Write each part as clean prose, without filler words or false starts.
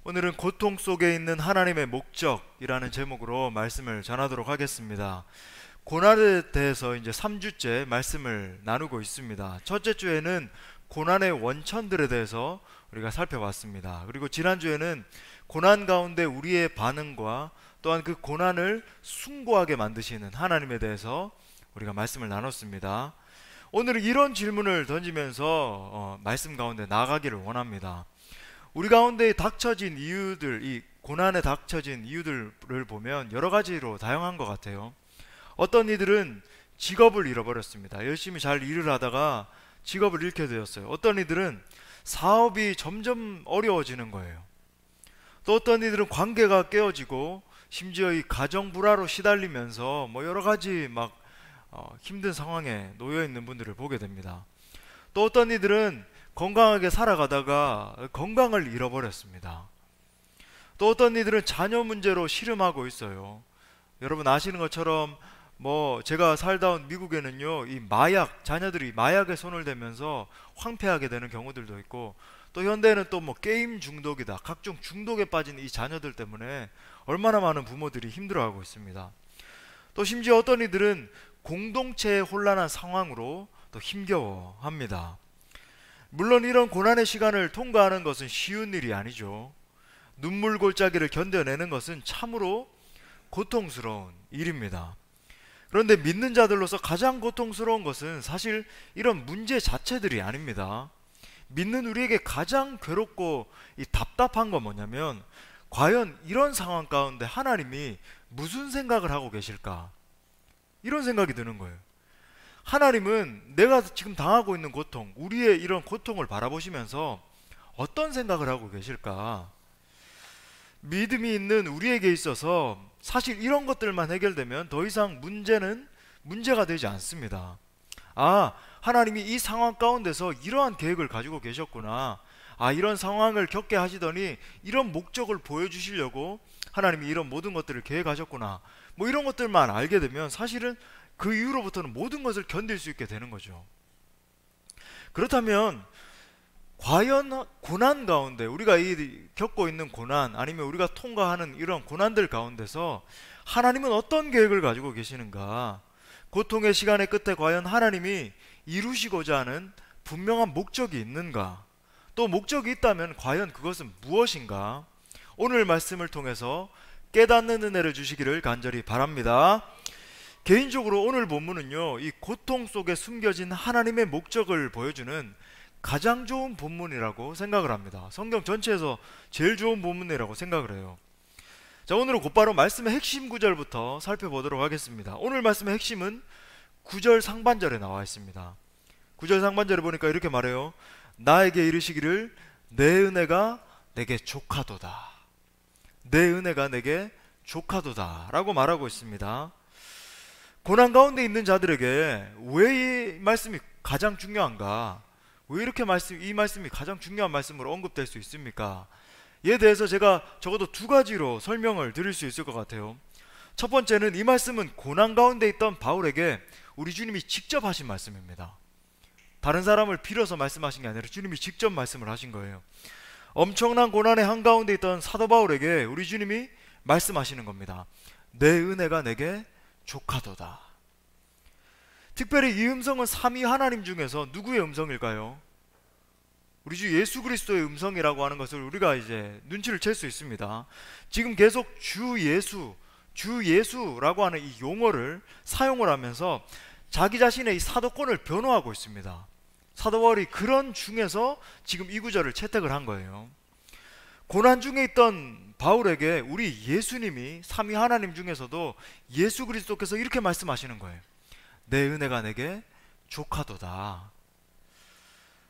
오늘은 고통 속에 있는 하나님의 목적이라는 제목으로 말씀을 전하도록 하겠습니다. 고난에 대해서 이제 3주째 말씀을 나누고 있습니다. 첫째 주에는 고난의 원천들에 대해서 우리가 살펴봤습니다. 그리고 지난주에는 고난 가운데 우리의 반응과 또한 그 고난을 숭고하게 만드시는 하나님에 대해서 우리가 말씀을 나눴습니다. 오늘은 이런 질문을 던지면서 말씀 가운데 나가기를 원합니다. 우리 가운데 닥쳐진 이유들, 이 고난에 닥쳐진 이유들을 보면 여러 가지로 다양한 것 같아요. 어떤 이들은 직업을 잃어버렸습니다. 열심히 잘 일을 하다가 직업을 잃게 되었어요. 어떤 이들은 사업이 점점 어려워지는 거예요. 또 어떤 이들은 관계가 깨어지고 심지어 이 가정 불화로 시달리면서 여러 가지 힘든 상황에 놓여 있는 분들을 보게 됩니다. 또 어떤 이들은 건강하게 살아가다가 건강을 잃어버렸습니다. 또 어떤 이들은 자녀 문제로 씨름하고 있어요. 여러분 아시는 것처럼 제가 살다 온 미국에는요, 이 자녀들이 마약에 손을 대면서 황폐하게 되는 경우들도 있고, 또 현대에는 또 게임 중독이다, 각종 중독에 빠진 이 자녀들 때문에 얼마나 많은 부모들이 힘들어하고 있습니다. 또 심지어 어떤 이들은 공동체의 혼란한 상황으로 또 힘겨워합니다. 물론 이런 고난의 시간을 통과하는 것은 쉬운 일이 아니죠. 눈물 골짜기를 견뎌내는 것은 참으로 고통스러운 일입니다. 그런데 믿는 자들로서 가장 고통스러운 것은 사실 이런 문제 자체들이 아닙니다. 믿는 우리에게 가장 괴롭고 답답한 건 뭐냐면, 과연 이런 상황 가운데 하나님이 무슨 생각을 하고 계실까? 이런 생각이 드는 거예요. 하나님은 내가 지금 당하고 있는 고통, 우리의 이런 고통을 바라보시면서 어떤 생각을 하고 계실까? 믿음이 있는 우리에게 있어서 사실 이런 것들만 해결되면 더 이상 문제가 되지 않습니다. 하나님이 이 상황 가운데서 이러한 계획을 가지고 계셨구나. 이런 상황을 겪게 하시더니 이런 목적을 보여주시려고 하나님이 이런 모든 것들을 계획하셨구나. 이런 것들만 알게 되면 사실은 그 이후로부터는 모든 것을 견딜 수 있게 되는 거죠. 그렇다면 과연 고난 가운데, 우리가 겪고 있는 고난, 아니면 우리가 통과하는 이런 고난들 가운데서 하나님은 어떤 계획을 가지고 계시는가? 고통의 시간의 끝에 과연 하나님이 이루시고자 하는 분명한 목적이 있는가? 또 목적이 있다면 과연 그것은 무엇인가? 오늘 말씀을 통해서 깨닫는 은혜를 주시기를 간절히 바랍니다. 개인적으로 오늘 본문은요, 이 고통 속에 숨겨진 하나님의 목적을 보여주는 가장 좋은 본문이라고 생각을 합니다. 성경 전체에서 제일 좋은 본문이라고 생각을 해요. 자, 오늘은 곧바로 말씀의 핵심 구절부터 살펴보도록 하겠습니다. 오늘 말씀의 핵심은 9절 상반절에 나와 있습니다. 9절 상반절에 보니까 이렇게 말해요. 나에게 이르시기를 내 은혜가 내게 족하도다. 내 은혜가 내게 족하도다 라고 말하고 있습니다. 고난 가운데 있는 자들에게 왜 이 말씀이 가장 중요한가? 왜 이렇게 이 말씀이 가장 중요한 말씀으로 언급될 수 있습니까? 이에 대해서 제가 적어도 두 가지로 설명을 드릴 수 있을 것 같아요. 첫 번째는 이 말씀은 고난 가운데 있던 바울에게 우리 주님이 직접 하신 말씀입니다. 다른 사람을 빌어서 말씀하신 게 아니라 주님이 직접 말씀을 하신 거예요. 엄청난 고난의 한가운데 있던 사도 바울에게 우리 주님이 말씀하시는 겁니다. 내 은혜가 내게 족하도다. 특별히 이 음성은 삼위 하나님 중에서 누구의 음성일까요? 우리 주 예수 그리스도의 음성이라고 하는 것을 우리가 이제 눈치를 챌 수 있습니다. 지금 계속 주 예수라고 하는 이 용어를 사용을 하면서 자기 자신의 이 사도권을 변호하고 있습니다. 사도 바울이 그런 중에서 지금 이 구절을 채택을 한 거예요. 고난 중에 있던 바울에게 우리 예수님이 삼위 하나님 중에서도 예수 그리스도께서 이렇게 말씀하시는 거예요. 내 은혜가 내게 족하도다.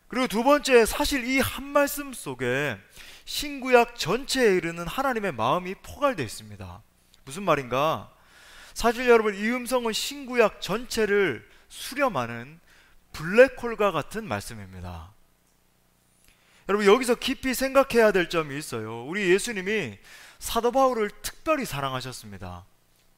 그리고 두 번째, 사실 이 한 말씀 속에 신구약 전체에 이르는 하나님의 마음이 포괄되어 있습니다. 무슨 말인가? 사실 여러분, 이 음성은 신구약 전체를 수렴하는 블랙홀과 같은 말씀입니다. 여러분, 여기서 깊이 생각해야 될 점이 있어요. 우리 예수님이 사도 바울을 특별히 사랑하셨습니다.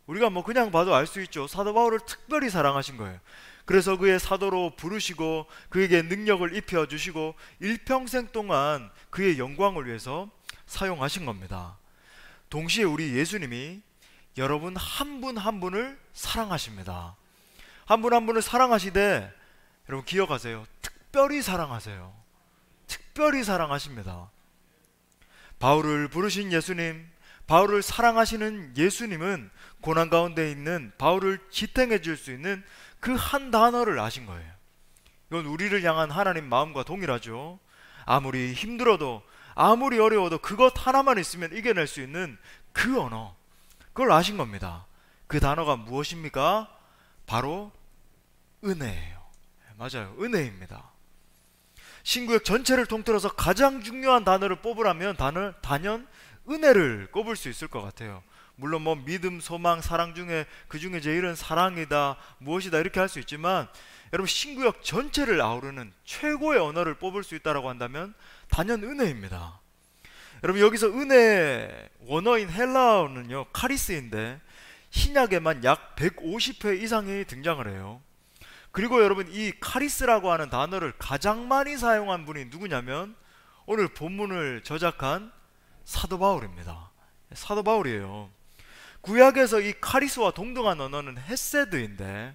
우리가 그냥 봐도 알 수 있죠. 사도 바울을 특별히 사랑하신 거예요. 그래서 그의 사도로 부르시고 그에게 능력을 입혀주시고 일평생 동안 그의 영광을 위해서 사용하신 겁니다. 동시에 우리 예수님이 여러분 한 분 한 분을 사랑하십니다. 한 분 한 분을 사랑하시되 여러분 기억하세요. 특별히 사랑하세요. 특별히 사랑하십니다. 바울을 부르신 예수님, 바울을 사랑하시는 예수님은 고난 가운데 있는 바울을 지탱해 줄 수 있는 그 한 단어를 아신 거예요. 이건 우리를 향한 하나님 마음과 동일하죠. 아무리 힘들어도 아무리 어려워도 그것 하나만 있으면 이겨낼 수 있는 그 언어, 그걸 아신 겁니다. 그 단어가 무엇입니까? 바로 은혜예요. 맞아요. 은혜입니다. 신구약 전체를 통틀어서 가장 중요한 단어를 뽑으라면 단연 은혜를 꼽을 수 있을 것 같아요. 물론 뭐 믿음, 소망, 사랑 중에 그 중에 제일은 사랑이다, 무엇이다 이렇게 할 수 있지만 여러분 신구약 전체를 아우르는 최고의 언어를 뽑을 수 있다라고 한다면 단연 은혜입니다. 여러분 여기서 은혜 원어인 헬라어는요 카리스인데 신약에만 약 150회 이상이 등장을 해요. 그리고 여러분 이 카리스라고 하는 단어를 가장 많이 사용한 분이 누구냐면 오늘 본문을 저작한 사도 바울입니다. 사도 바울이에요. 구약에서 이 카리스와 동등한 언어는 헤세드인데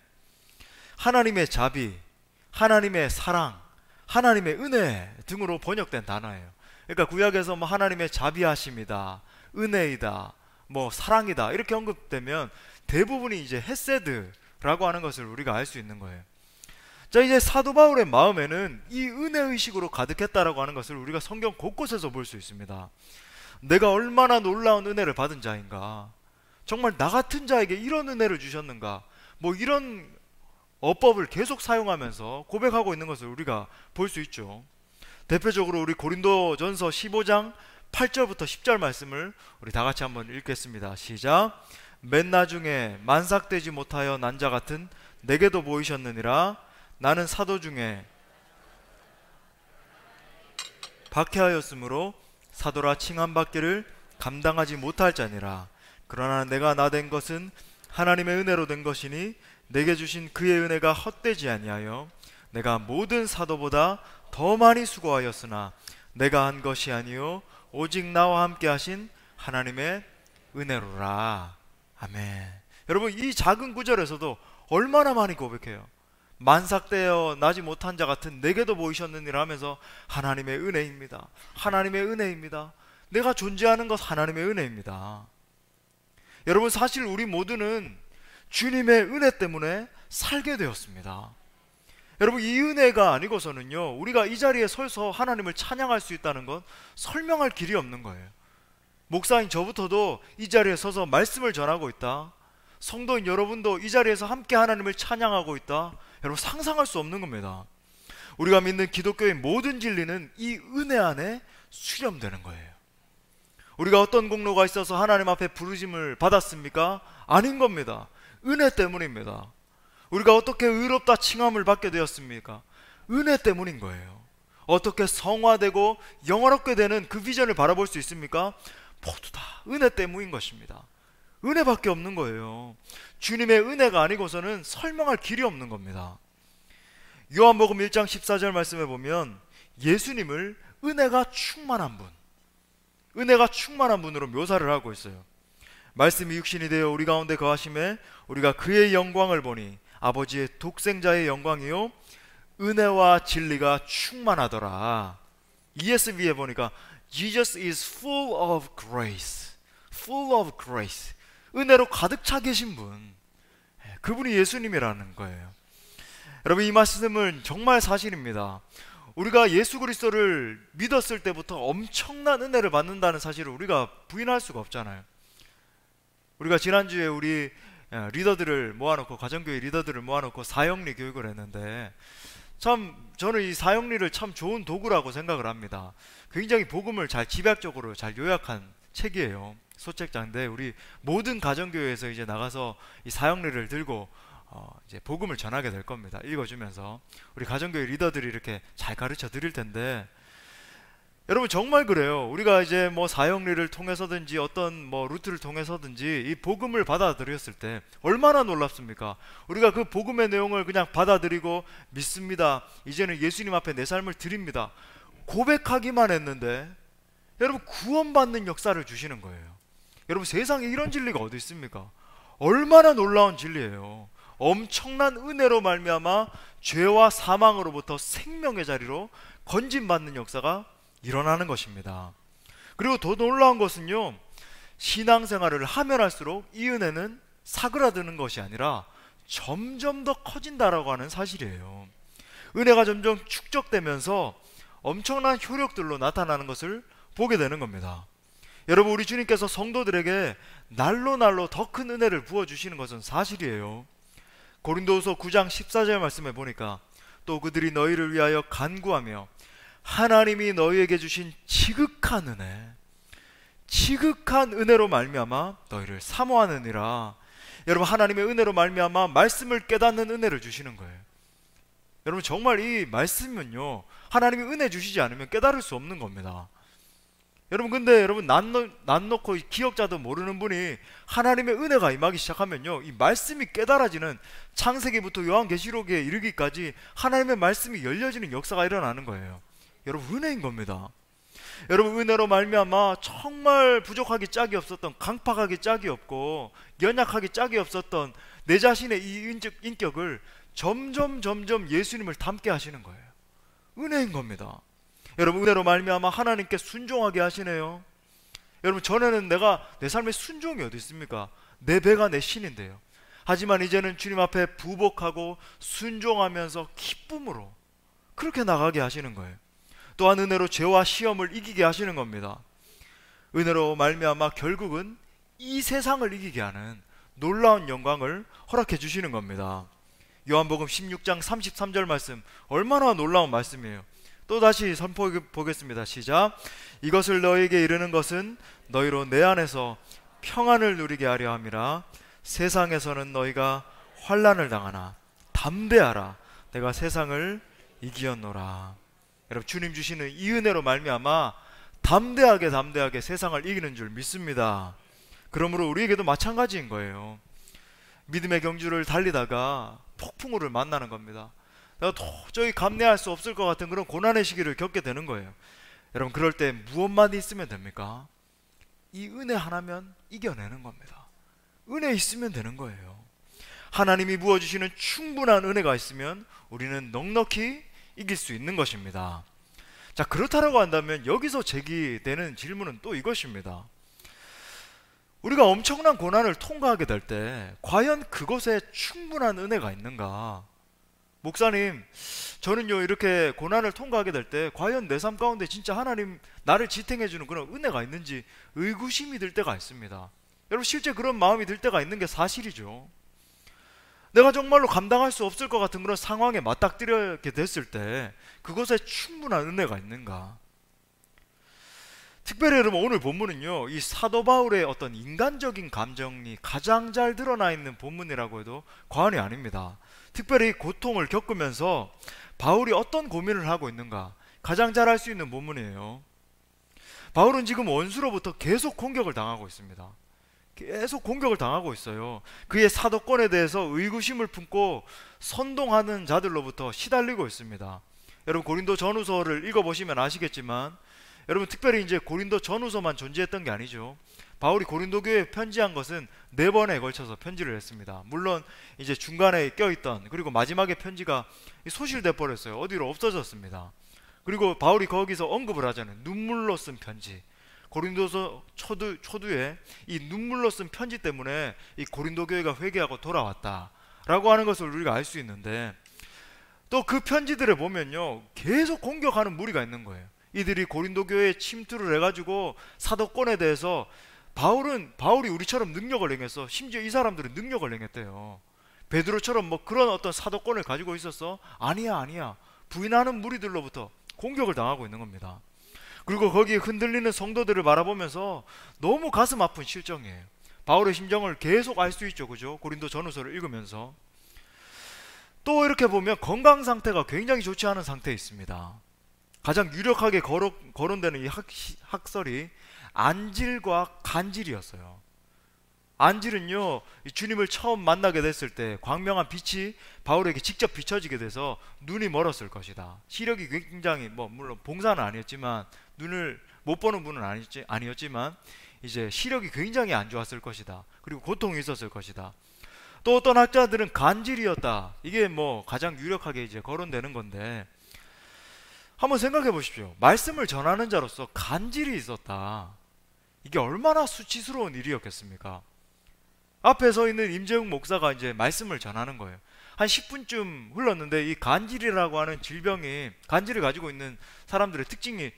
하나님의 자비, 하나님의 사랑, 하나님의 은혜 등으로 번역된 단어예요. 그러니까 구약에서 뭐 하나님의 자비하심이다, 은혜이다, 뭐 사랑이다 이렇게 언급되면 대부분이 이제 헤세드라고 하는 것을 우리가 알 수 있는 거예요. 자, 이제 사도 바울의 마음에는 이 은혜의식으로 가득했다라고 하는 것을 우리가 성경 곳곳에서 볼 수 있습니다. 내가 얼마나 놀라운 은혜를 받은 자인가, 정말 나 같은 자에게 이런 은혜를 주셨는가, 뭐 이런 어법을 계속 사용하면서 고백하고 있는 것을 우리가 볼 수 있죠. 대표적으로 우리 고린도전서 15장 8절부터 10절 말씀을 우리 다 같이 한번 읽겠습니다. 시작. 맨 나중에 만삭되지 못하여 난 자 같은 내게도 보이셨느니라. 나는 사도 중에 박해하였으므로 사도라 칭함받기를 감당하지 못할 자니라. 그러나 내가 나 된 것은 하나님의 은혜로 된 것이니 내게 주신 그의 은혜가 헛되지 아니하여 내가 모든 사도보다 더 많이 수고하였으나 내가 한 것이 아니요 오직 나와 함께 하신 하나님의 은혜로라. 아멘. 여러분 이 작은 구절에서도 얼마나 많이 고백해요. 만삭되어 나지 못한 자 같은 내게도 보이셨느니라 하면서 하나님의 은혜입니다. 하나님의 은혜입니다. 내가 존재하는 것 하나님의 은혜입니다. 여러분 사실 우리 모두는 주님의 은혜 때문에 살게 되었습니다. 여러분 이 은혜가 아니고서는요 우리가 이 자리에 서서 하나님을 찬양할 수 있다는 건 설명할 길이 없는 거예요. 목사인 저부터도 이 자리에 서서 말씀을 전하고 있다, 성도인 여러분도 이 자리에서 함께 하나님을 찬양하고 있다, 여러분 상상할 수 없는 겁니다. 우리가 믿는 기독교의 모든 진리는 이 은혜 안에 수렴되는 거예요. 우리가 어떤 공로가 있어서 하나님 앞에 부르심을 받았습니까? 아닌 겁니다. 은혜 때문입니다. 우리가 어떻게 의롭다 칭함을 받게 되었습니까? 은혜 때문인 거예요. 어떻게 성화되고 영화롭게 되는 그 비전을 바라볼 수 있습니까? 모두 다 은혜 때문인 것입니다. 은혜밖에 없는 거예요. 주님의 은혜가 아니고서는 설명할 길이 없는 겁니다. 요한복음 1장 14절 말씀에 보면 예수님을 은혜가 충만한 분, 은혜가 충만한 분으로 묘사를 하고 있어요. 말씀이 육신이 되어 우리 가운데 거하심에 우리가 그의 영광을 보니 아버지의 독생자의 영광이요 은혜와 진리가 충만하더라. ESV에 보니까 Jesus is full of grace, full of grace. 은혜로 가득 차 계신 분, 그분이 예수님이라는 거예요. 여러분 이 말씀은 정말 사실입니다. 우리가 예수 그리스도를 믿었을 때부터 엄청난 은혜를 받는다는 사실을 우리가 부인할 수가 없잖아요. 우리가 지난주에 우리 리더들을 모아놓고, 가정교회 리더들을 모아놓고 사형리 교육을 했는데 참 저는 이 사형리를 참 좋은 도구라고 생각을 합니다. 굉장히 복음을 잘 집약적으로 잘 요약한 책이에요. 소책자인데 우리 모든 가정교회에서 이제 나가서 이 사형리를 들고 이제 복음을 전하게 될 겁니다. 읽어주면서 우리 가정교회 리더들이 이렇게 잘 가르쳐 드릴 텐데, 여러분 정말 그래요. 우리가 이제 뭐 사형리를 통해서든지 어떤 뭐 루트를 통해서든지 이 복음을 받아들였을 때 얼마나 놀랍습니까? 우리가 그 복음의 내용을 그냥 받아들이고 믿습니다, 이제는 예수님 앞에 내 삶을 드립니다, 고백하기만 했는데 여러분 구원받는 역사를 주시는 거예요. 여러분 세상에 이런 진리가 어디 있습니까? 얼마나 놀라운 진리예요. 엄청난 은혜로 말미암아 죄와 사망으로부터 생명의 자리로 건진받는 역사가 일어나는 것입니다. 그리고 더 놀라운 것은요, 신앙생활을 하면 할수록 이 은혜는 사그라드는 것이 아니라 점점 더 커진다라고 하는 사실이에요. 은혜가 점점 축적되면서 엄청난 효력들로 나타나는 것을 보게 되는 겁니다. 여러분, 우리 주님께서 성도들에게 날로 더 큰 은혜를 부어주시는 것은 사실이에요. 고린도후서 9장 14절 말씀에 보니까 또 그들이 너희를 위하여 간구하며 하나님이 너희에게 주신 지극한 은혜, 지극한 은혜로 말미암아 너희를 사모하느니라. 여러분, 하나님의 은혜로 말미암아 말씀을 깨닫는 은혜를 주시는 거예요. 여러분, 정말 이 말씀은요, 하나님이 은혜 주시지 않으면 깨달을 수 없는 겁니다. 여러분, 근데 여러분 난 놓고 기억자도 모르는 분이 하나님의 은혜가 임하기 시작하면요, 이 말씀이 깨달아지는, 창세기부터 요한계시록에 이르기까지 하나님의 말씀이 열려지는 역사가 일어나는 거예요. 여러분, 은혜인 겁니다. 여러분, 은혜로 말미암아 정말 부족하기 짝이 없었던, 강팍하기 짝이 없고 연약하기 짝이 없었던 내 자신의 이 인격을 점점 예수님을 닮게 하시는 거예요. 은혜인 겁니다. 여러분, 은혜로 말미암아 하나님께 순종하게 하시네요. 여러분, 전에는 내가 내 삶에 순종이 어디 있습니까? 내 배가 내 신인데요. 하지만 이제는 주님 앞에 부복하고 순종하면서 기쁨으로 그렇게 나가게 하시는 거예요. 또한 은혜로 죄와 시험을 이기게 하시는 겁니다. 은혜로 말미암아 결국은 이 세상을 이기게 하는 놀라운 영광을 허락해 주시는 겁니다. 요한복음 16장 33절 말씀, 얼마나 놀라운 말씀이에요. 또다시 선포해 보겠습니다. 시작. 이것을 너희에게 이르는 것은 너희로 내 안에서 평안을 누리게 하려 함이라. 세상에서는 너희가 환난을 당하나 담대하라. 내가 세상을 이기었노라. 여러분, 주님 주시는 이 은혜로 말미암아 담대하게 세상을 이기는 줄 믿습니다. 그러므로 우리에게도 마찬가지인 거예요. 믿음의 경주를 달리다가 폭풍우를 만나는 겁니다. 내가 도저히 감내할 수 없을 것 같은 그런 고난의 시기를 겪게 되는 거예요. 여러분, 그럴 때 무엇만 있으면 됩니까? 이 은혜 하나면 이겨내는 겁니다. 은혜 있으면 되는 거예요. 하나님이 부어주시는 충분한 은혜가 있으면 우리는 넉넉히 이길 수 있는 것입니다. 자, 그렇다라고 한다면 여기서 제기되는 질문은 또 이것입니다. 우리가 엄청난 고난을 통과하게 될 때 과연 그것에 충분한 은혜가 있는가? 목사님, 저는요 이렇게 고난을 통과하게 될 때 과연 내 삶 가운데 진짜 하나님 나를 지탱해주는 그런 은혜가 있는지 의구심이 들 때가 있습니다. 여러분, 실제 그런 마음이 들 때가 있는 게 사실이죠. 내가 정말로 감당할 수 없을 것 같은 그런 상황에 맞닥뜨리게 됐을 때 그것에 충분한 은혜가 있는가? 특별히 여러분, 오늘 본문은요, 이 사도 바울의 어떤 인간적인 감정이 가장 잘 드러나 있는 본문이라고 해도 과언이 아닙니다. 특별히 고통을 겪으면서 바울이 어떤 고민을 하고 있는가 가장 잘 알 수 있는 본문이에요. 바울은 지금 원수로부터 계속 공격을 당하고 있습니다. 계속 공격을 당하고 있어요. 그의 사도권에 대해서 의구심을 품고 선동하는 자들로부터 시달리고 있습니다. 여러분, 고린도 전후서를 읽어보시면 아시겠지만, 여러분, 특별히 이제 고린도 전후서만 존재했던 게 아니죠. 바울이 고린도 교회에 편지한 것은 4번에 걸쳐서 편지를 했습니다. 물론 이제 중간에 껴있던, 그리고 마지막에 편지가 소실돼 버렸어요. 어디로 없어졌습니다. 그리고 바울이 거기서 언급을 하잖아요. 눈물로 쓴 편지. 고린도서 초두에 이 눈물로 쓴 편지 때문에 이 고린도 교회가 회개하고 돌아왔다 라고 하는 것을 우리가 알 수 있는데, 또 그 편지들에 보면요, 계속 공격하는 무리가 있는 거예요. 이들이 고린도 교회에 침투를 해가지고 사도권에 대해서 바울이 우리처럼 능력을 행했어. 심지어 이 사람들은 능력을 행했대요. 베드로처럼 뭐 그런 어떤 사도권을 가지고 있었어? 아니야. 부인하는 무리들로부터 공격을 당하고 있는 겁니다. 그리고 거기에 흔들리는 성도들을 바라보면서 너무 가슴 아픈 실정이에요. 바울의 심정을 계속 알 수 있죠, 그죠? 고린도 전후서를 읽으면서. 또 이렇게 보면 건강 상태가 굉장히 좋지 않은 상태에 있습니다. 가장 유력하게 거론되는 이 학설이 안질과 간질이었어요. 안질은요, 주님을 처음 만나게 됐을 때 광명한 빛이 바울에게 직접 비춰지게 돼서 눈이 멀었을 것이다. 시력이 굉장히, 물론 봉사는 아니었지만 눈을 못 보는 분은 아니었지만 이제 시력이 굉장히 안 좋았을 것이다. 그리고 고통이 있었을 것이다. 또 어떤 학자들은 간질이었다. 이게 뭐 가장 유력하게 이제 거론되는 건데, 한번 생각해 보십시오. 말씀을 전하는 자로서 간질이 있었다. 이게 얼마나 수치스러운 일이었겠습니까? 앞에 서 있는 임재웅 목사가 이제 말씀을 전하는 거예요. 한 10분쯤 흘렀는데 이 간질이라고 하는 질병이, 간질을 가지고 있는 사람들의 특징이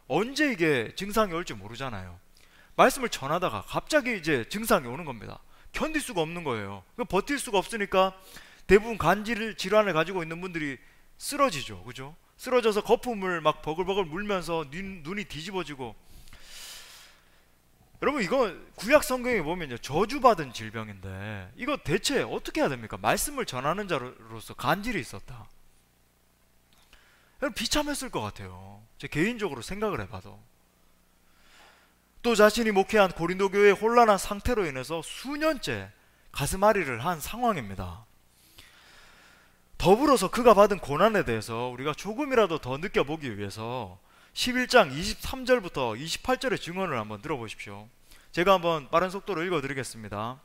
언제 이게 증상이 올지 모르잖아요. 말씀을 전하다가 갑자기 이제 증상이 오는 겁니다. 견딜 수가 없는 거예요. 버틸 수가 없으니까 대부분 간질 질환을 가지고 있는 분들이 쓰러지죠. 그죠? 쓰러져서 거품을 막 버글버글 물면서 눈이 뒤집어지고. 여러분, 이거 구약 성경에 보면요, 저주받은 질병인데 이거 대체 어떻게 해야 됩니까? 말씀을 전하는 자로서 간질이 있었다. 여러분, 비참했을 것 같아요. 제 개인적으로 생각을 해봐도. 또 자신이 목회한 고린도 교회의 혼란한 상태로 인해서 수년째 가슴앓이를 한 상황입니다. 더불어서 그가 받은 고난에 대해서 우리가 조금이라도 더 느껴보기 위해서 11장 23절부터 28절의 증언을 한번 들어보십시오. 제가 한번 빠른 속도로 읽어드리겠습니다.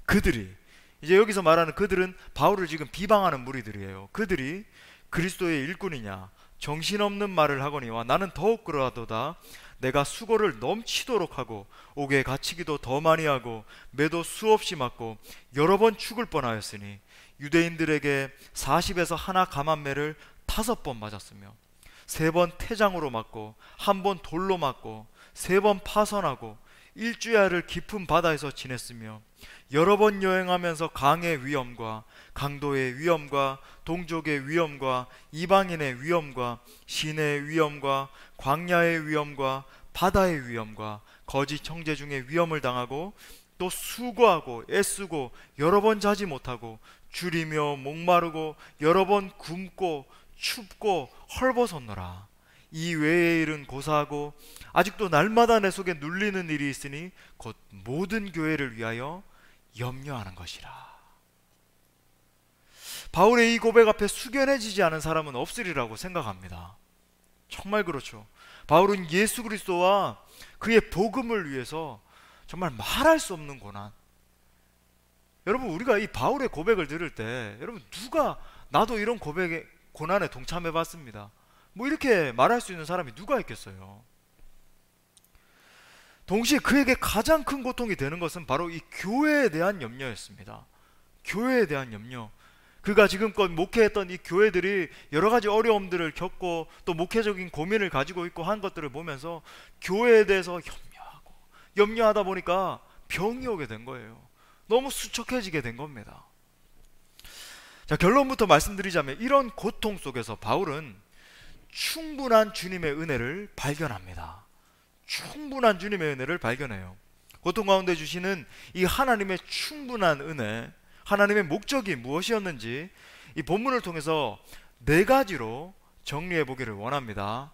그들이, 이제 여기서 말하는 그들은 바울을 지금 비방하는 무리들이에요. 그들이 그리스도의 일꾼이냐 정신없는 말을 하거니와 나는 더욱 그러하도다. 내가 수고를 넘치도록 하고 옥에 갇히기도 더 많이 하고 매도 수없이 맞고 여러 번 죽을 뻔하였으니 유대인들에게 40에서 하나 감한매를 5번 맞았으며 3번 태장으로 맞고 1번 돌로 맞고 3번 파선하고 일주야를 깊은 바다에서 지냈으며 여러 번 여행하면서 강의 위험과 강도의 위험과 동족의 위험과 이방인의 위험과 시내의 위험과 광야의 위험과 바다의 위험과 거짓 형제 중에 위험을 당하고 또 수고하고 애쓰고 여러 번 자지 못하고 줄이며 목마르고 여러 번 굶고 춥고 헐벗었노라. 이 외의 일은 고사하고 아직도 날마다 내 속에 눌리는 일이 있으니 곧 모든 교회를 위하여 염려하는 것이라. 바울의 이 고백 앞에 숙연해지지 않은 사람은 없으리라고 생각합니다. 정말 그렇죠. 바울은 예수 그리스도와 그의 복음을 위해서 정말 말할 수 없는 고난. 여러분, 우리가 이 바울의 고백을 들을 때 여러분, 누가 나도 이런 고백에 고난에 동참해 봤습니다. 뭐 이렇게 말할 수 있는 사람이 누가 있겠어요? 동시에 그에게 가장 큰 고통이 되는 것은 바로 이 교회에 대한 염려였습니다. 교회에 대한 염려. 그가 지금껏 목회했던 이 교회들이 여러 가지 어려움들을 겪고 또 목회적인 고민을 가지고 있고 한 것들을 보면서 교회에 대해서 염려하다 보니까 병이 오게 된 거예요. 너무 수척해지게 된 겁니다. 자, 결론부터 말씀드리자면 이런 고통 속에서 바울은 충분한 주님의 은혜를 발견합니다. 충분한 주님의 은혜를 발견해요. 고통 가운데 주시는 이 하나님의 충분한 은혜, 하나님의 목적이 무엇이었는지 이 본문을 통해서 4가지로 정리해 보기를 원합니다.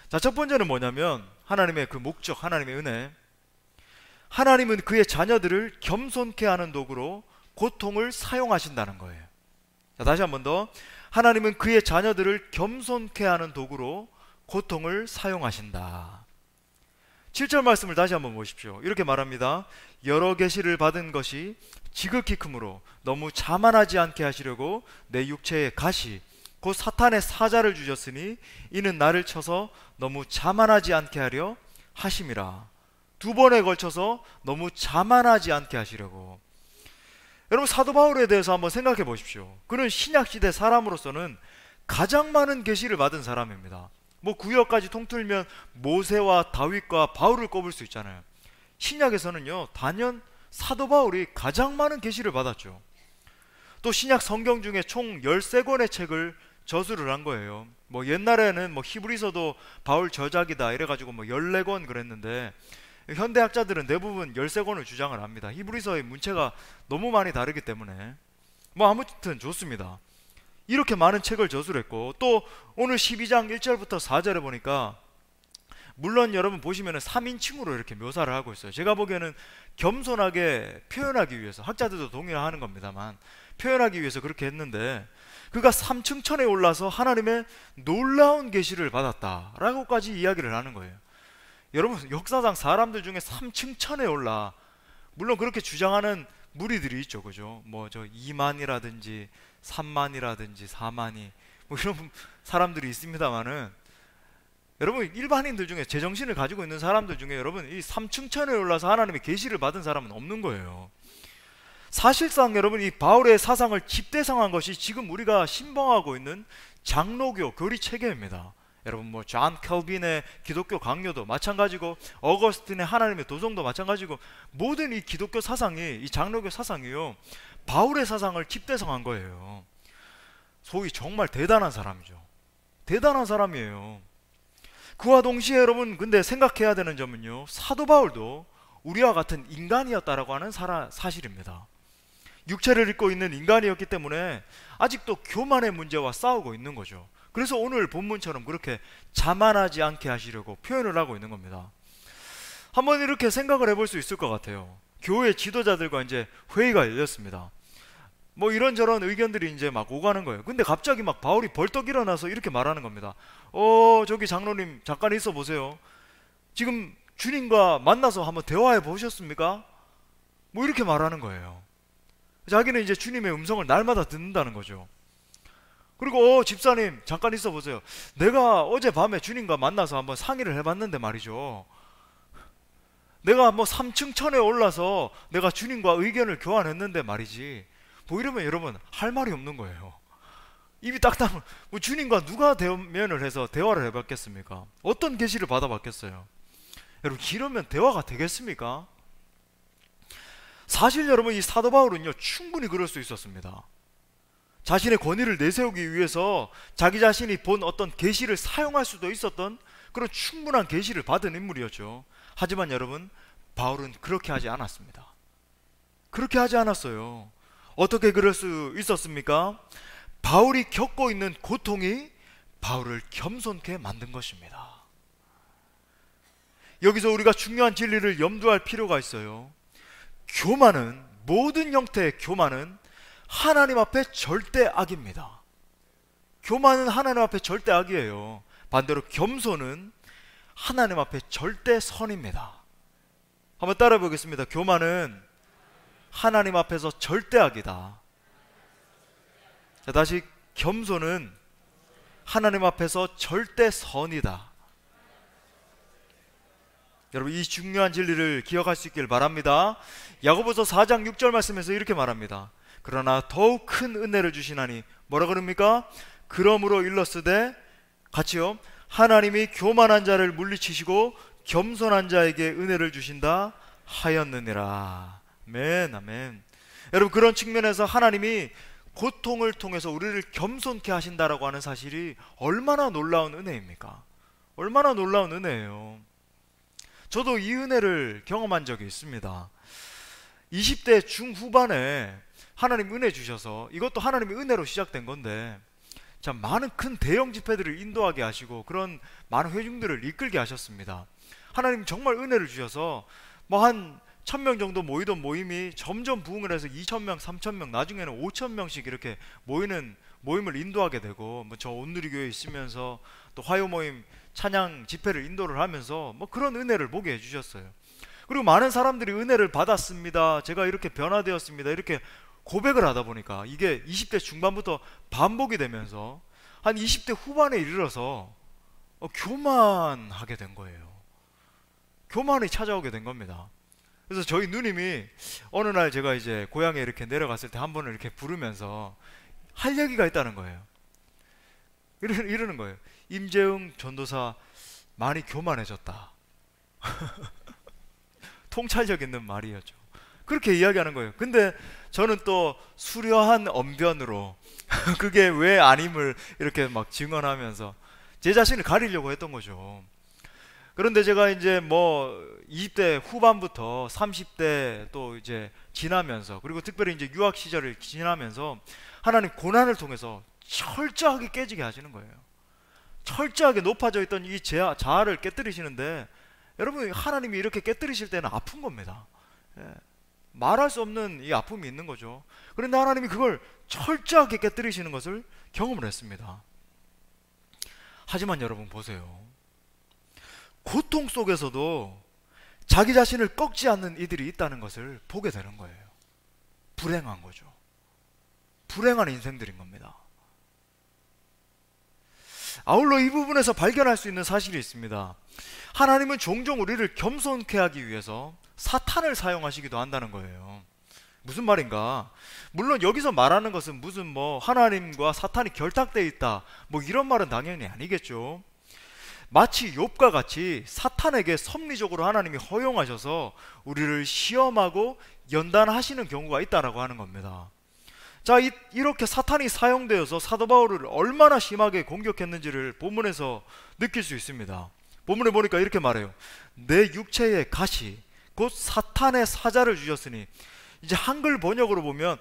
자, 첫 번째는 뭐냐면 하나님의 그 목적, 하나님의 은혜. 하나님은 그의 자녀들을 겸손케 하는 도구로 고통을 사용하신다는 거예요. 자, 다시 한 번 더. 하나님은 그의 자녀들을 겸손케 하는 도구로 고통을 사용하신다. 7절 말씀을 다시 한번 보십시오. 이렇게 말합니다. 여러 계시를 받은 것이 지극히 크므로 너무 자만하지 않게 하시려고 내 육체에 가시 곧 사탄의 사자를 주셨으니 이는 나를 쳐서 너무 자만하지 않게 하려 하심이라. 2번에 걸쳐서 너무 자만하지 않게 하시려고. 여러분, 사도 바울에 대해서 한번 생각해 보십시오. 그는 신약시대 사람으로서는 가장 많은 계시를 받은 사람입니다. 뭐 구역까지 통틀면 모세와 다윗과 바울을 꼽을 수 있잖아요. 신약에서는요, 단연 사도 바울이 가장 많은 계시를 받았죠. 또 신약 성경 중에 총 13권의 책을 저술을 한 거예요. 뭐 옛날에는 뭐 히브리서도 바울 저작이다 이래가지고 뭐 14권 그랬는데 현대학자들은 대부분 13권을 주장을 합니다. 히브리서의 문체가 너무 많이 다르기 때문에. 뭐 아무튼 좋습니다. 이렇게 많은 책을 저술했고, 또 오늘 12장 1절부터 4절에 보니까 물론 여러분 보시면 3인칭으로 이렇게 묘사를 하고 있어요. 제가 보기에는 겸손하게 표현하기 위해서, 학자들도 동의하는 겁니다만 표현하기 위해서 그렇게 했는데, 그가 3층천에 올라서 하나님의 놀라운 계시를 받았다라고까지 이야기를 하는 거예요. 여러분, 역사상 사람들 중에 3층 천에 올라, 물론 그렇게 주장하는 무리들이 있죠, 그죠? 뭐 저 2만이라든지 3만이라든지 4만이 뭐 이런 사람들이 있습니다만은, 여러분 일반인들 중에, 제정신을 가지고 있는 사람들 중에 여러분 이 3층 천에 올라서 하나님의 계시를 받은 사람은 없는 거예요. 사실상 여러분 이 바울의 사상을 집대성한 것이 지금 우리가 신봉하고 있는 장로교 교리 체계입니다. 여러분 뭐 존 켈빈의 기독교 강요도 마찬가지고, 어거스틴의 하나님의 도성도 마찬가지고, 모든 이 기독교 사상이, 이 장로교 사상이요, 바울의 사상을 집대성한 거예요. 소위 정말 대단한 사람이죠. 대단한 사람이에요. 그와 동시에 여러분 근데 생각해야 되는 점은요, 사도 바울도 우리와 같은 인간이었다라고 하는 사실입니다. 육체를 입고 있는 인간이었기 때문에 아직도 교만의 문제와 싸우고 있는 거죠. 그래서 오늘 본문처럼 그렇게 자만하지 않게 하시려고 표현을 하고 있는 겁니다. 한번 이렇게 생각을 해볼 수 있을 것 같아요. 교회 지도자들과 이제 회의가 열렸습니다. 뭐 이런저런 의견들이 이제 막 오가는 거예요. 근데 갑자기 막 바울이 벌떡 일어나서 이렇게 말하는 겁니다. 저기 장로님 잠깐 있어 보세요. 지금 주님과 만나서 한번 대화해 보셨습니까? 뭐 이렇게 말하는 거예요. 자기는 이제 주님의 음성을 날마다 듣는다는 거죠. 그리고 집사님 잠깐 있어 보세요. 내가 어젯밤에 주님과 만나서 한번 상의를 해봤는데 말이죠, 내가 뭐 3층 천에 올라서 내가 주님과 의견을 교환했는데 말이지, 뭐 이러면 여러분 할 말이 없는 거예요. 입이 딱딱, 뭐 주님과 누가 대면을 해서 대화를 해봤겠습니까? 어떤 계시를 받아봤겠어요? 여러분 이러면 대화가 되겠습니까? 사실 여러분 이 사도 바울은요 충분히 그럴 수 있었습니다. 자신의 권위를 내세우기 위해서 자기 자신이 본 어떤 계시를 사용할 수도 있었던 그런 충분한 계시를 받은 인물이었죠. 하지만 여러분 바울은 그렇게 하지 않았습니다. 그렇게 하지 않았어요. 어떻게 그럴 수 있었습니까? 바울이 겪고 있는 고통이 바울을 겸손케 만든 것입니다. 여기서 우리가 중요한 진리를 염두할 필요가 있어요. 교만은, 모든 형태의 교만은 하나님 앞에 절대 악입니다. 교만은 하나님 앞에 절대 악이에요. 반대로 겸손은 하나님 앞에 절대 선입니다. 한번 따라해 보겠습니다. 교만은 하나님 앞에서 절대 악이다. 자, 다시, 겸손은 하나님 앞에서 절대 선이다. 여러분 이 중요한 진리를 기억할 수 있길 바랍니다. 야고보서 4장 6절 말씀에서 이렇게 말합니다. 그러나 더욱 큰 은혜를 주시나니, 뭐라 그럽니까? 그러므로 일렀으되, 같이요, 하나님이 교만한 자를 물리치시고 겸손한 자에게 은혜를 주신다 하였느니라. 아멘, 아멘. 여러분 그런 측면에서 하나님이 고통을 통해서 우리를 겸손케 하신다라고 하는 사실이 얼마나 놀라운 은혜입니까? 얼마나 놀라운 은혜예요. 저도 이 은혜를 경험한 적이 있습니다. 20대 중후반에 하나님 은혜 주셔서, 이것도 하나님의 은혜로 시작된 건데, 참 많은 큰 대형 집회들을 인도하게 하시고 그런 많은 회중들을 이끌게 하셨습니다. 하나님 정말 은혜를 주셔서 뭐 한 1000명 정도 모이던 모임이 점점 부흥을 해서 2000명, 3000명, 나중에는 5000명씩 이렇게 모이는 모임을 인도하게 되고, 뭐 저 온누리교회에 있으면서 또 화요 모임 찬양 집회를 인도를 하면서 뭐 그런 은혜를 보게 해주셨어요. 그리고 많은 사람들이 은혜를 받았습니다, 제가 이렇게 변화되었습니다, 이렇게 고백을 하다 보니까 이게 20대 중반부터 반복이 되면서 한 20대 후반에 이르러서 교만하게 된 거예요. 교만이 찾아오게 된 겁니다. 그래서 저희 누님이 어느 날 제가 이제 고향에 이렇게 내려갔을 때 한 번을 이렇게 부르면서 할 얘기가 있다는 거예요. 이러는 거예요. 임재웅 전도사 많이 교만해졌다. 통찰력 있는 말이었죠. 그렇게 이야기하는 거예요. 근데 저는 또 수려한 언변으로 그게 왜 아님을 이렇게 막 증언하면서 제 자신을 가리려고 했던 거죠. 그런데 제가 이제 뭐 20대 후반부터 30대 또 이제 지나면서, 그리고 특별히 이제 유학 시절을 지나면서 하나님 고난을 통해서 철저하게 깨지게 하시는 거예요. 철저하게 높아져 있던 이 자아를 깨뜨리시는데, 여러분 하나님이 이렇게 깨뜨리실 때는 아픈 겁니다. 말할 수 없는 이 아픔이 있는 거죠. 그런데 하나님이 그걸 철저하게 깨뜨리시는 것을 경험을 했습니다. 하지만 여러분 보세요. 고통 속에서도 자기 자신을 꺾지 않는 이들이 있다는 것을 보게 되는 거예요. 불행한 거죠. 불행한 인생들인 겁니다. 아울러 이 부분에서 발견할 수 있는 사실이 있습니다. 하나님은 종종 우리를 겸손케 하기 위해서 사탄을 사용하시기도 한다는 거예요. 무슨 말인가? 물론 여기서 말하는 것은 무슨 뭐 하나님과 사탄이 결탁되어 있다 뭐 이런 말은 당연히 아니겠죠. 마치 욥과 같이 사탄에게 섭리적으로 하나님이 허용하셔서 우리를 시험하고 연단하시는 경우가 있다라고 하는 겁니다. 자, 이렇게 사탄이 사용되어서 사도 바울을 얼마나 심하게 공격했는지를 본문에서 느낄 수 있습니다. 본문에 보니까 이렇게 말해요. 내 육체의 가시 곧 사탄의 사자를 주셨으니, 이제 한글 번역으로 보면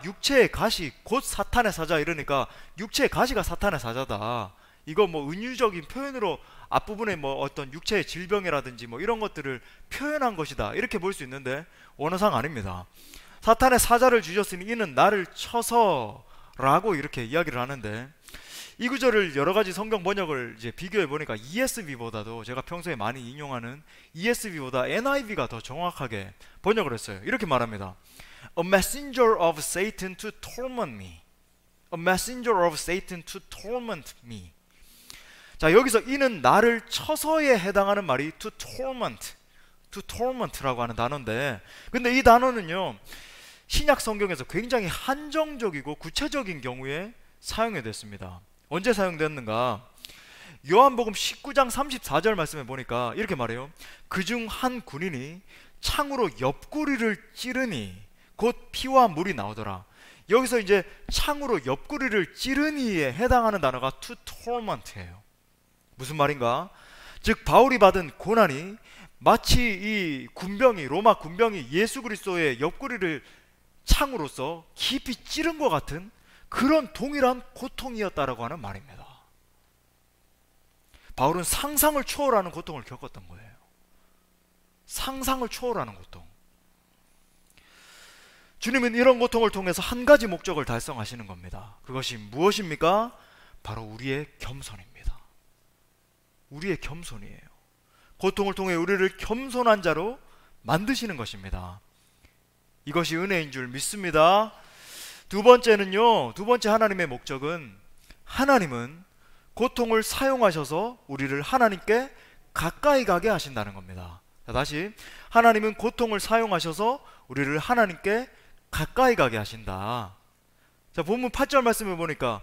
육체의 가시 곧 사탄의 사자, 이러니까 육체의 가시가 사탄의 사자다. 이거 뭐 은유적인 표현으로 앞부분에 뭐 어떤 육체의 질병이라든지 뭐 이런 것들을 표현한 것이다, 이렇게 볼 수 있는데 원어상 아닙니다. 사탄의 사자를 주셨으니 이는 나를 쳐서 라고 이렇게 이야기를 하는데, 이 구절을 여러 가지 성경 번역을 이제 비교해 보니까 ESV보다도, 제가 평소에 많이 인용하는 ESV보다 NIV가 더 정확하게 번역을 했어요. 이렇게 말합니다. A messenger of Satan to torment me. A messenger of Satan to torment me. 자, 여기서 이는 나를 쳐서에 해당하는 말이 to torment라고 하는 단어인데, 근데 이 단어는요 신약 성경에서 굉장히 한정적이고 구체적인 경우에 사용이 됐습니다. 언제 사용됐는가? 요한복음 19장 34절 말씀에 보니까 이렇게 말해요. 그중 한 군인이 창으로 옆구리를 찌르니 곧 피와 물이 나오더라. 여기서 이제 창으로 옆구리를 찌르니에 해당하는 단어가 to torment예요. 무슨 말인가? 즉 바울이 받은 고난이 마치 이 군병이, 로마 군병이 예수 그리스도의 옆구리를 창으로서 깊이 찌른 것 같은 그런 동일한 고통이었다라고 하는 말입니다. 바울은 상상을 초월하는 고통을 겪었던 거예요. 상상을 초월하는 고통. 주님은 이런 고통을 통해서 한 가지 목적을 달성하시는 겁니다. 그것이 무엇입니까? 바로 우리의 겸손입니다. 우리의 겸손이에요. 고통을 통해 우리를 겸손한 자로 만드시는 것입니다. 이것이 은혜인 줄 믿습니다. 두 번째는요, 두 번째 하나님의 목적은, 하나님은 고통을 사용하셔서 우리를 하나님께 가까이 가게 하신다는 겁니다. 자, 다시, 하나님은 고통을 사용하셔서 우리를 하나님께 가까이 가게 하신다. 자, 본문 8절 말씀을 보니까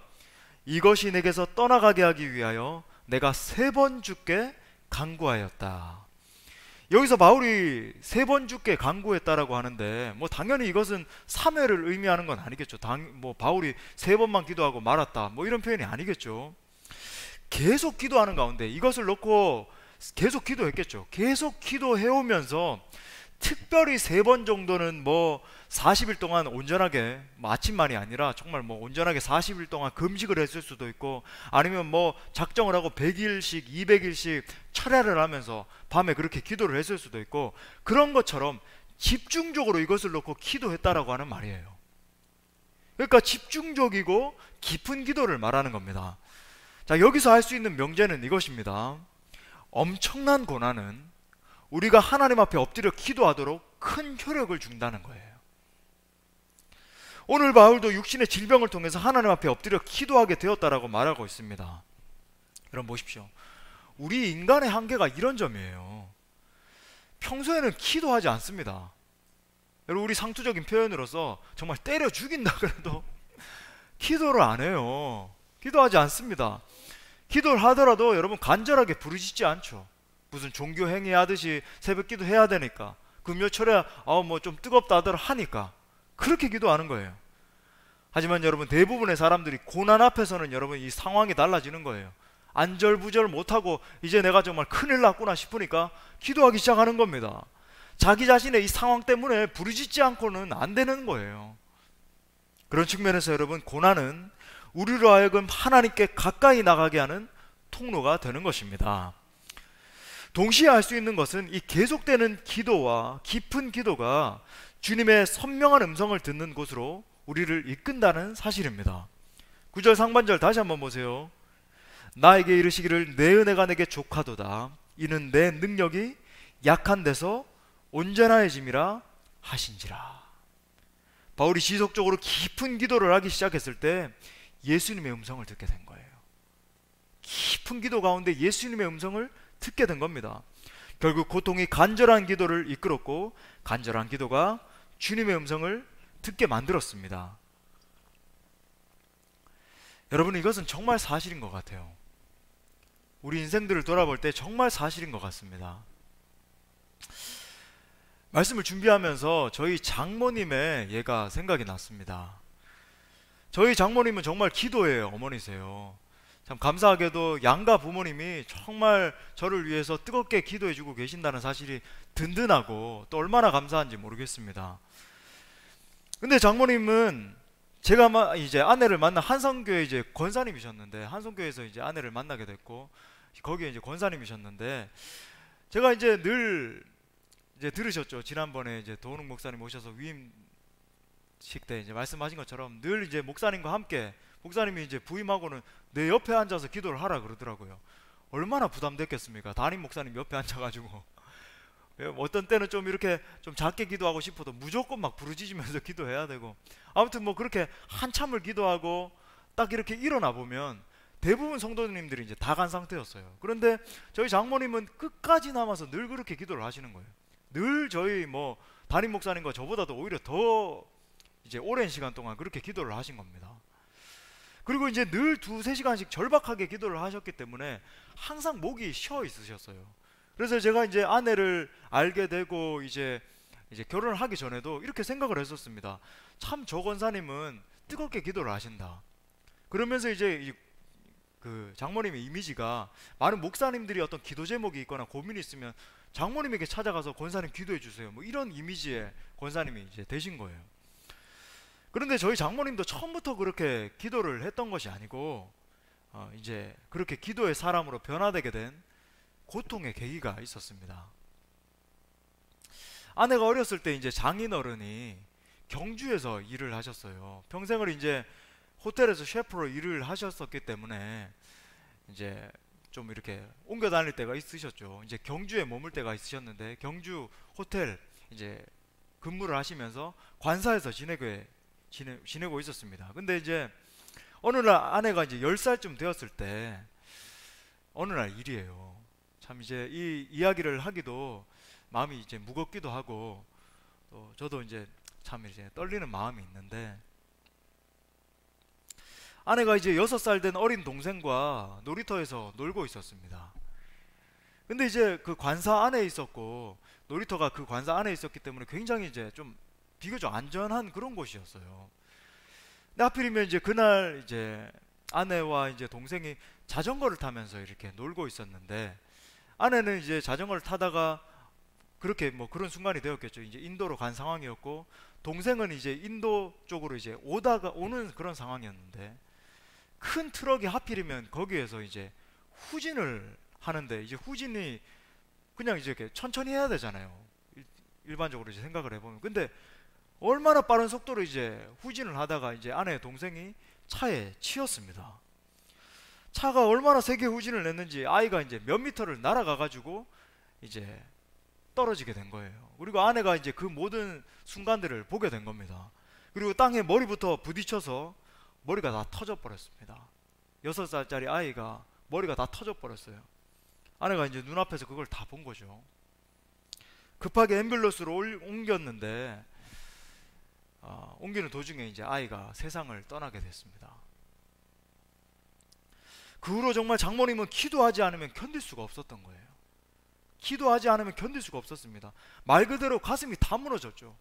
이것이 내게서 떠나가게 하기 위하여 내가 3번 주께 간구하였다. 여기서 바울이 3번 주께 간구했다라고 하는데, 뭐 당연히 이것은 3회를 의미하는 건 아니겠죠. 뭐 바울이 3번만 기도하고 말았다, 뭐 이런 표현이 아니겠죠. 계속 기도하는 가운데 이것을 놓고 계속 기도했겠죠. 계속 기도해오면서 특별히 3번 정도는 뭐 40일 동안 온전하게, 뭐 아침만이 아니라 정말 뭐 온전하게 40일 동안 금식을 했을 수도 있고, 아니면 뭐 작정을 하고 100일씩 200일씩 철야를 하면서 밤에 그렇게 기도를 했을 수도 있고, 그런 것처럼 집중적으로 이것을 놓고 기도했다라고 하는 말이에요. 그러니까 집중적이고 깊은 기도를 말하는 겁니다. 자, 여기서 할 수 있는 명제는 이것입니다. 엄청난 고난은 우리가 하나님 앞에 엎드려 기도하도록 큰 효력을 준다는 거예요. 오늘 바울도 육신의 질병을 통해서 하나님 앞에 엎드려 기도하게 되었다라고 말하고 있습니다. 여러분 보십시오. 우리 인간의 한계가 이런 점이에요. 평소에는 기도하지 않습니다. 여러분, 우리 상투적인 표현으로서 정말 때려 죽인다 그래도 기도를 안 해요. 기도하지 않습니다. 기도를 하더라도 여러분 간절하게 부르짖지 않죠. 무슨 종교 행위 하듯이 새벽 기도 해야 되니까, 금요철에 뭐 좀 뜨겁다 하더라 하니까 그렇게 기도하는 거예요. 하지만 여러분, 대부분의 사람들이 고난 앞에서는 여러분 이 상황이 달라지는 거예요. 안절부절 못하고 이제 내가 정말 큰일 났구나 싶으니까 기도하기 시작하는 겁니다. 자기 자신의 이 상황 때문에 부르짖지 않고는 안 되는 거예요. 그런 측면에서 여러분, 고난은 우리로 하여금 하나님께 가까이 나가게 하는 통로가 되는 것입니다. 동시에 알 수 있는 것은 이 계속되는 기도와 깊은 기도가 주님의 선명한 음성을 듣는 곳으로 우리를 이끈다는 사실입니다. 9절 상반절 다시 한번 보세요. 나에게 이르시기를 내 은혜가 내게 족하도다. 이는 내 능력이 약한 데서 온전하여짐이라 하신지라. 바울이 지속적으로 깊은 기도를 하기 시작했을 때 예수님의 음성을 듣게 된 거예요. 깊은 기도 가운데 예수님의 음성을 듣게 된 겁니다. 결국 고통이 간절한 기도를 이끌었고, 간절한 기도가 주님의 음성을 듣게 만들었습니다. 여러분, 이것은 정말 사실인 것 같아요. 우리 인생들을 돌아볼 때 정말 사실인 것 같습니다. 말씀을 준비하면서 저희 장모님의 예가 생각이 났습니다. 저희 장모님은 정말 기도예요. 어머니세요. 참 감사하게도 양가 부모님이 정말 저를 위해서 뜨겁게 기도해주고 계신다는 사실이 든든하고 또 얼마나 감사한지 모르겠습니다. 근데 장모님은 제가 이제 아내를 만나 한성교회 이제 권사님이셨는데, 한성교회에서 이제 아내를 만나게 됐고 거기에 이제 권사님이셨는데, 제가 이제 늘 이제 들으셨죠. 지난번에 이제 도은욱 목사님 오셔서 위임식 때 이제 말씀하신 것처럼 늘 이제 목사님과 함께, 목사님이 이제 부임하고는 내 옆에 앉아서 기도를 하라 그러더라고요. 얼마나 부담됐겠습니까? 담임 목사님 옆에 앉아가지고 어떤 때는 좀 이렇게 좀 작게 기도하고 싶어도 무조건 막 부르짖으면서 기도해야 되고, 아무튼 뭐 그렇게 한참을 기도하고 딱 이렇게 일어나 보면 대부분 성도님들이 이제 다 간 상태였어요. 그런데 저희 장모님은 끝까지 남아서 늘 그렇게 기도를 하시는 거예요. 늘 저희 뭐 담임 목사님과 저보다도 오히려 더 이제 오랜 시간 동안 그렇게 기도를 하신 겁니다. 그리고 이제 늘 2-3시간씩 절박하게 기도를 하셨기 때문에 항상 목이 쉬어 있으셨어요. 그래서 제가 이제 아내를 알게 되고 이제 결혼을 하기 전에도 이렇게 생각을 했었습니다. 참 저 권사님은 뜨겁게 기도를 하신다. 그러면서 이제 그 장모님의 이미지가, 많은 목사님들이 어떤 기도 제목이 있거나 고민이 있으면 장모님에게 찾아가서 권사님 기도해 주세요, 뭐 이런 이미지의 권사님이 이제 되신 거예요. 그런데 저희 장모님도 처음부터 그렇게 기도를 했던 것이 아니고 이제 그렇게 기도의 사람으로 변화되게 된 고통의 계기가 있었습니다. 아내가 어렸을 때 이제 장인어른이 경주에서 일을 하셨어요. 평생을 이제 호텔에서 셰프로 일을 하셨었기 때문에 이제 좀 이렇게 옮겨 다닐 때가 있으셨죠. 이제 경주에 머물 때가 있으셨는데, 경주 호텔 이제 근무를 하시면서 관사에서 지내고 있었습니다. 근데 이제 어느 날 아내가 이제 10살쯤 되었을 때 어느 날 일이에요. 참 이제 이 이야기를 하기도 마음이 이제 무겁기도 하고, 또 저도 이제 참 이제 떨리는 마음이 있는데, 아내가 이제 6살 된 어린 동생과 놀이터에서 놀고 있었습니다. 근데 이제 그 관사 안에 있었고, 놀이터가 그 관사 안에 있었기 때문에 굉장히 이제 좀 비교적 안전한 그런 곳이었어요. 근데 하필이면 이제 그날 이제 아내와 이제 동생이 자전거를 타면서 이렇게 놀고 있었는데, 아내는 이제 자전거를 타다가 그렇게 뭐 그런 순간이 되었겠죠. 이제 인도로 간 상황이었고, 동생은 이제 인도 쪽으로 이제 오는 그런 상황이었는데, 큰 트럭이 하필이면 거기에서 이제 후진을 하는데, 이제 후진이 그냥 이제 이렇게 천천히 해야 되잖아요. 일반적으로 이제 생각을 해보면. 근데 얼마나 빠른 속도로 이제 후진을 하다가 이제 아내의 동생이 차에 치였습니다. 차가 얼마나 세게 후진을 냈는지 아이가 이제 몇 미터를 날아가가지고 이제 떨어지게 된 거예요. 그리고 아내가 이제 그 모든 순간들을 보게 된 겁니다. 그리고 땅에 머리부터 부딪혀서 머리가 다 터져 버렸습니다. 6살짜리 아이가 머리가 다 터져 버렸어요. 아내가 이제 눈앞에서 그걸 다 본 거죠. 급하게 앰뷸런스로 옮겼는데 옮기는 도중에 이제 아이가 세상을 떠나게 됐습니다. 그 후로 정말 장모님은 기도하지 않으면 견딜 수가 없었던 거예요. 기도하지 않으면 견딜 수가 없었습니다. 말 그대로 가슴이 다 무너졌죠.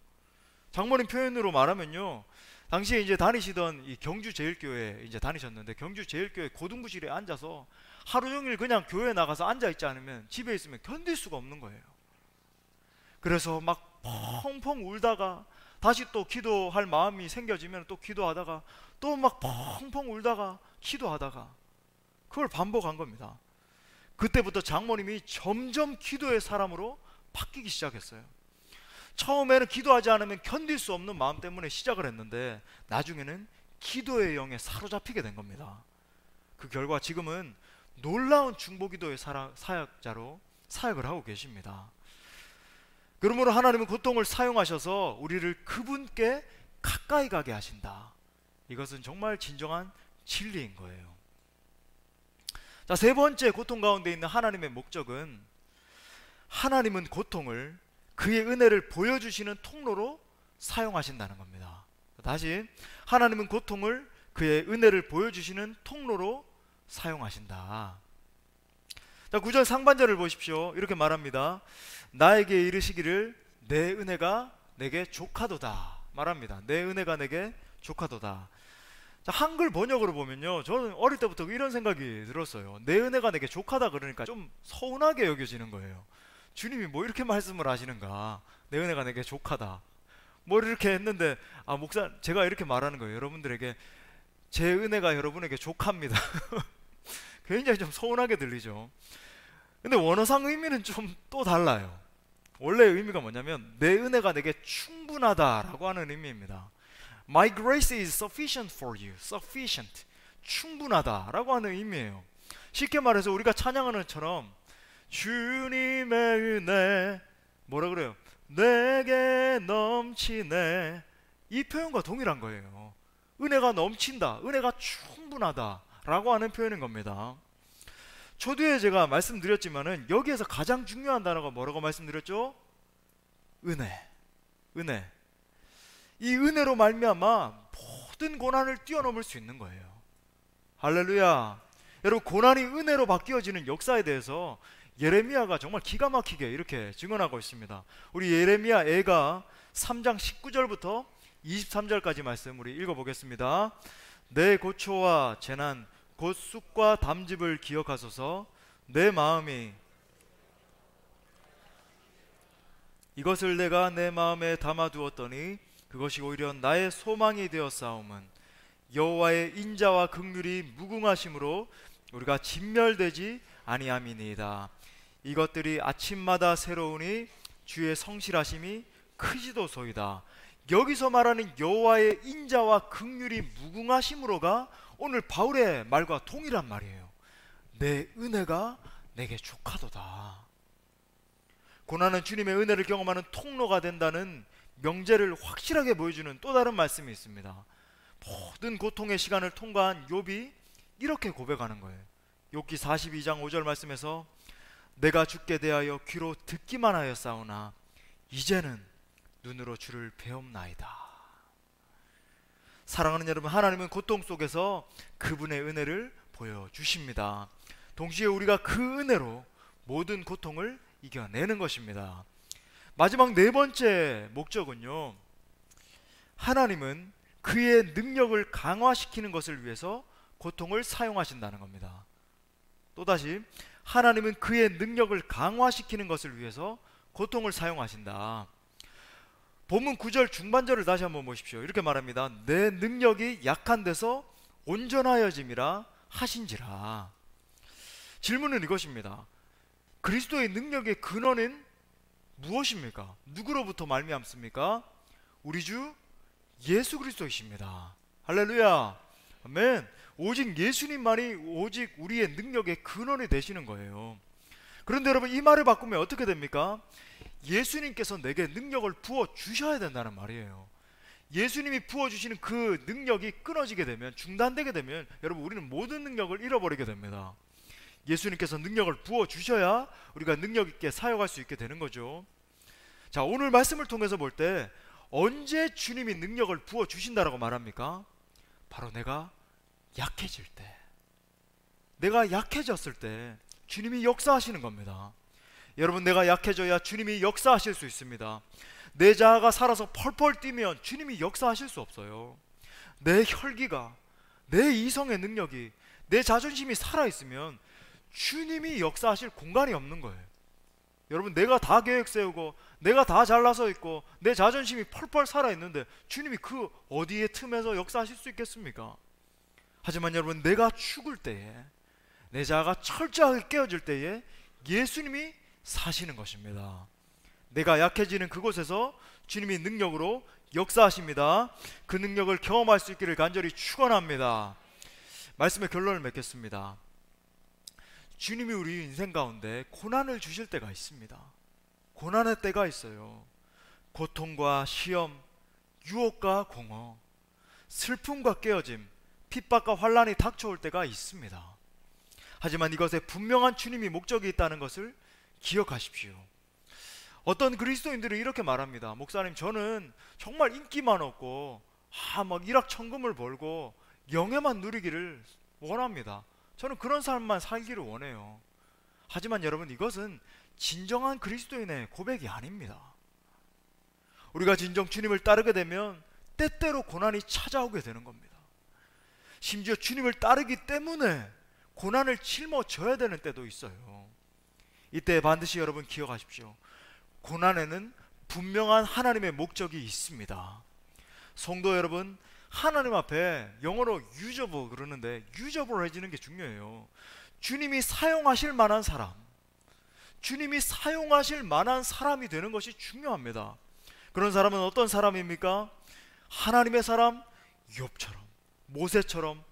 장모님 표현으로 말하면요, 당시에 이제 다니시던 이 경주제일교회 이제 다니셨는데, 경주제일교회 고등부실에 앉아서 하루 종일 그냥 교회 나가서 앉아 있지 않으면, 집에 있으면 견딜 수가 없는 거예요. 그래서 막 펑펑 울다가 다시 또 기도할 마음이 생겨지면 또 기도하다가 또 막 펑펑 울다가 기도하다가, 그걸 반복한 겁니다. 그때부터 장모님이 점점 기도의 사람으로 바뀌기 시작했어요. 처음에는 기도하지 않으면 견딜 수 없는 마음 때문에 시작을 했는데, 나중에는 기도의 영에 사로잡히게 된 겁니다. 그 결과 지금은 놀라운 중보기도의 사역자로 사역을 하고 계십니다. 그러므로 하나님은 고통을 사용하셔서 우리를 그분께 가까이 가게 하신다. 이것은 정말 진정한 진리인 거예요. 자, 세 번째 고통 가운데 있는 하나님의 목적은, 하나님은 고통을 그의 은혜를 보여주시는 통로로 사용하신다는 겁니다. 다시, 하나님은 고통을 그의 은혜를 보여주시는 통로로 사용하신다. 자, 9절 상반절을 보십시오. 이렇게 말합니다. 나에게 이르시기를 내 은혜가 내게 족하도다 말합니다. 내 은혜가 내게 족하도다. 자, 한글 번역으로 보면요, 저는 어릴 때부터 이런 생각이 들었어요. 내 은혜가 내게 족하다 그러니까 좀 서운하게 여겨지는 거예요. 주님이 뭐 이렇게 말씀을 하시는가, 내 은혜가 내게 족하다, 뭐 이렇게 했는데, 목사, 제가 이렇게 말하는 거예요. 여러분들에게 제 은혜가 여러분에게 족합니다. 굉장히 좀 서운하게 들리죠. 근데 원어상 의미는 좀 또 달라요. 원래 의미가 뭐냐면 내 은혜가 내게 충분하다라고 하는 의미입니다. My grace is sufficient for you. Sufficient, 충분하다라고 하는 의미예요. 쉽게 말해서 우리가 찬양하는 것처럼 주님의 은혜, 뭐라 그래요? 내게 넘치네. 이 표현과 동일한 거예요. 은혜가 넘친다, 은혜가 충분하다 라고 하는 표현인 겁니다. 초두에 제가 말씀드렸지만은 여기에서 가장 중요한 단어가 뭐라고 말씀드렸죠? 은혜. 은혜. 이 은혜로 말미암아 모든 고난을 뛰어넘을 수 있는 거예요. 할렐루야. 여러분, 고난이 은혜로 바뀌어지는 역사에 대해서 예레미야가 정말 기가 막히게 이렇게 증언하고 있습니다. 우리 예레미야 애가 3장 19절부터 23절까지 말씀 우리 읽어보겠습니다. 내 고초와 재난 곧 쑥과 담즙을 기억하소서. 내 마음이 이것을 내가 내 마음에 담아두었더니 그것이 오히려 나의 소망이 되었사오면 여호와의 인자와 긍휼이 무궁하심으로 우리가 진멸되지 아니함이니이다. 이것들이 아침마다 새로우니 주의 성실하심이 크지도소이다. 여기서 말하는 여호와의 인자와 긍휼이 무궁하심으로가 오늘 바울의 말과 동일한 말이에요. 내 은혜가 내게 족하도다. 고난은 주님의 은혜를 경험하는 통로가 된다는 명제를 확실하게 보여주는 또 다른 말씀이 있습니다. 모든 고통의 시간을 통과한 욥이 이렇게 고백하는 거예요. 욥기 42장 5절 말씀에서 내가 주께 대하여 귀로 듣기만 하였사오나 이제는 눈으로 주를 배움나이다. 사랑하는 여러분, 하나님은 고통 속에서 그분의 은혜를 보여주십니다. 동시에 우리가 그 은혜로 모든 고통을 이겨내는 것입니다. 마지막 네 번째 목적은요, 하나님은 그의 능력을 강화시키는 것을 위해서 고통을 사용하신다는 겁니다. 또다시, 하나님은 그의 능력을 강화시키는 것을 위해서 고통을 사용하신다. 본문 9절 중반절을 다시 한번 보십시오. 이렇게 말합니다. 내 능력이 약한 데서 온전하여짐이라 하신지라. 질문은 이것입니다. 그리스도의 능력의 근원은 무엇입니까? 누구로부터 말미암습니까? 우리 주 예수 그리스도이십니다. 할렐루야. 아멘. 오직 예수님만이 오직 우리의 능력의 근원이 되시는 거예요. 그런데 여러분, 이 말을 바꾸면 어떻게 됩니까? 예수님께서 내게 능력을 부어 주셔야 된다는 말이에요. 예수님이 부어주시는 그 능력이 끊어지게 되면, 중단되게 되면 여러분, 우리는 모든 능력을 잃어버리게 됩니다. 예수님께서 능력을 부어 주셔야 우리가 능력 있게 사용할 수 있게 되는 거죠. 자, 오늘 말씀을 통해서 볼 때 언제 주님이 능력을 부어 주신다라고 말합니까? 바로 내가 약해질 때, 내가 약해졌을 때 주님이 역사하시는 겁니다. 여러분, 내가 약해져야 주님이 역사하실 수 있습니다. 내 자아가 살아서 펄펄 뛰면 주님이 역사하실 수 없어요. 내 혈기가, 내 이성의 능력이, 내 자존심이 살아있으면 주님이 역사하실 공간이 없는 거예요. 여러분, 내가 다 계획 세우고 내가 다 잘나서 있고 내 자존심이 펄펄 살아있는데 주님이 그 어디에 틈에서 역사하실 수 있겠습니까? 하지만 여러분, 내가 죽을 때에, 내 자아가 철저하게 깨어질 때에 예수님이 사시는 것입니다. 내가 약해지는 그곳에서 주님이 능력으로 역사하십니다. 그 능력을 경험할 수 있기를 간절히 축원합니다. 말씀의 결론을 맺겠습니다. 주님이 우리 인생 가운데 고난을 주실 때가 있습니다. 고난의 때가 있어요. 고통과 시험, 유혹과 공허, 슬픔과 깨어짐, 핍박과 환란이 닥쳐올 때가 있습니다. 하지만 이것에 분명한 주님이 목적이 있다는 것을 기억하십시오. 어떤 그리스도인들은 이렇게 말합니다. 목사님, 저는 정말 인기만 얻고 막 일확천금을 벌고 영예만 누리기를 원합니다. 저는 그런 삶만 살기를 원해요. 하지만 여러분, 이것은 진정한 그리스도인의 고백이 아닙니다. 우리가 진정 주님을 따르게 되면 때때로 고난이 찾아오게 되는 겁니다. 심지어 주님을 따르기 때문에 고난을 짊어져야 되는 때도 있어요. 이때 반드시 여러분 기억하십시오. 고난에는 분명한 하나님의 목적이 있습니다. 성도 여러분, 하나님 앞에 영어로 유저블 그러는데 유저블해지는 게 중요해요. 주님이 사용하실 만한 사람, 주님이 사용하실 만한 사람이 되는 것이 중요합니다. 그런 사람은 어떤 사람입니까? 하나님의 사람, 욥처럼, 모세처럼,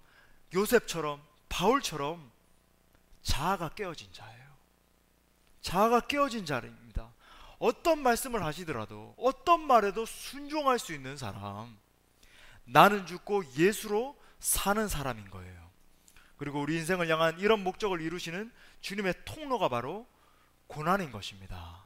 요셉처럼, 바울처럼 자아가 깨어진 자예요. 자아가 깨어진 자입니다. 어떤 말씀을 하시더라도, 어떤 말에도 순종할 수 있는 사람, 나는 죽고 예수로 사는 사람인 거예요. 그리고 우리 인생을 향한 이런 목적을 이루시는 주님의 통로가 바로 고난인 것입니다.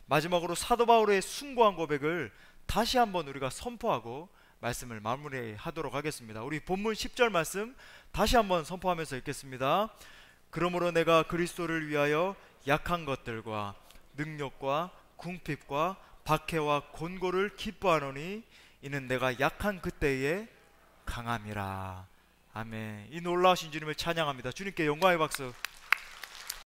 마지막으로 사도 바울의 숭고한 고백을 다시 한번 우리가 선포하고 말씀을 마무리하도록 하겠습니다. 우리 본문 10절 말씀 다시 한번 선포하면서 읽겠습니다. 그러므로 내가 그리스도를 위하여 약한 것들과 능력과 궁핍과 박해와 곤고를 기뻐하노니 이는 내가 약한 그때에 강함이라. 아멘. 이 놀라우신 주님을 찬양합니다. 주님께 영광의 박수